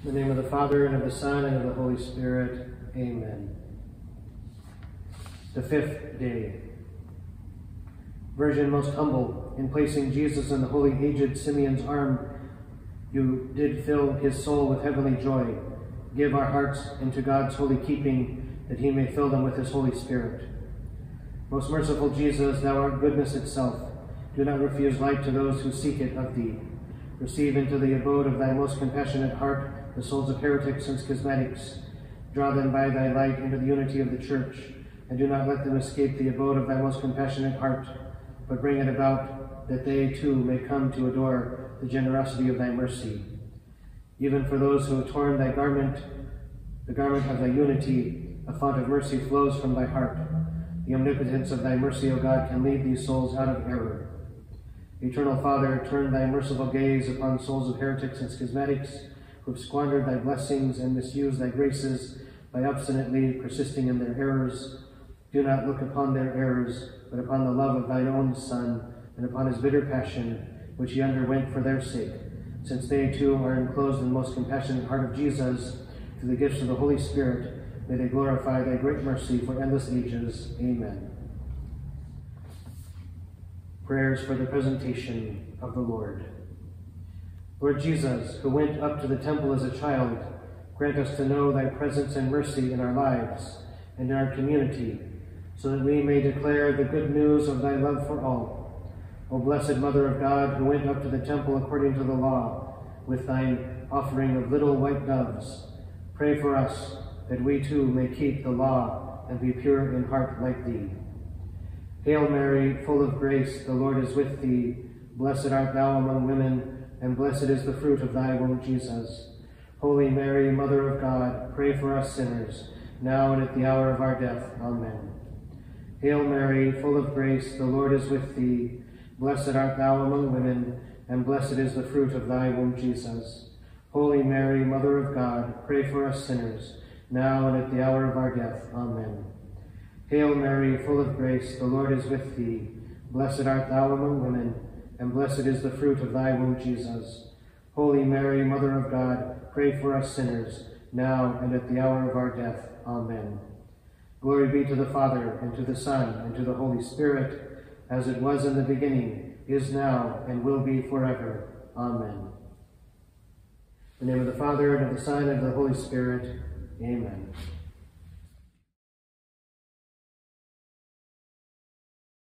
In the name of the Father, and of the Son, and of the Holy Spirit. Amen. The fifth day. Virgin most humble, in placing Jesus in the holy aged Simeon's arm, you did fill his soul with heavenly joy. Give our hearts into God's holy keeping, that he may fill them with his Holy Spirit. Most merciful Jesus, thou art goodness itself. Do not refuse light to those who seek it of thee. Receive into the abode of thy most compassionate heart the souls of heretics and schismatics. Draw them by thy light into the unity of the Church, and do not let them escape the abode of thy most compassionate heart, but bring it about that they too may come to adore the generosity of thy mercy. Even for those who have torn thy garment, the garment of thy unity, a fount of mercy flows from thy heart. The omnipotence of thy mercy, O God, can lead these souls out of error. Eternal Father, turn thy merciful gaze upon souls of heretics and schismatics, who have squandered thy blessings and misused thy graces by obstinately persisting in their errors. Do not look upon their errors, but upon the love of thine own Son, and upon his bitter passion, which he underwent for their sake. Since they too are enclosed in the most compassionate heart of Jesus, through the gifts of the Holy Spirit, may they glorify thy great mercy for endless ages. Amen. Prayers for the presentation of the Lord. Lord Jesus, who went up to the temple as a child, grant us to know thy presence and mercy in our lives and in our community, so that we may declare the good news of thy love for all. O blessed Mother of God, who went up to the temple according to the law, with thine offering of little white doves, pray for us, that we too may keep the law and be pure in heart like thee. Hail Mary, full of grace, the Lord is with thee. Blessed art thou among women, and blessed is the fruit of thy womb, Jesus. Holy Mary, Mother of God, pray for us sinners, now and at the hour of our death. Amen. Hail Mary, full of grace, the Lord is with thee. Blessed art thou among women, and blessed is the fruit of thy womb, Jesus. Holy Mary, Mother of God, pray for us sinners, now and at the hour of our death. Amen. Hail Mary, full of grace, the Lord is with thee. Blessed art thou among women, and blessed is the fruit of thy womb, Jesus. Holy Mary, Mother of God, pray for us sinners, now and at the hour of our death. Amen. Glory be to the Father, and to the Son, and to the Holy Spirit, as it was in the beginning, is now, and will be forever. Amen. In the name of the Father, and of the Son, and of the Holy Spirit. Amen.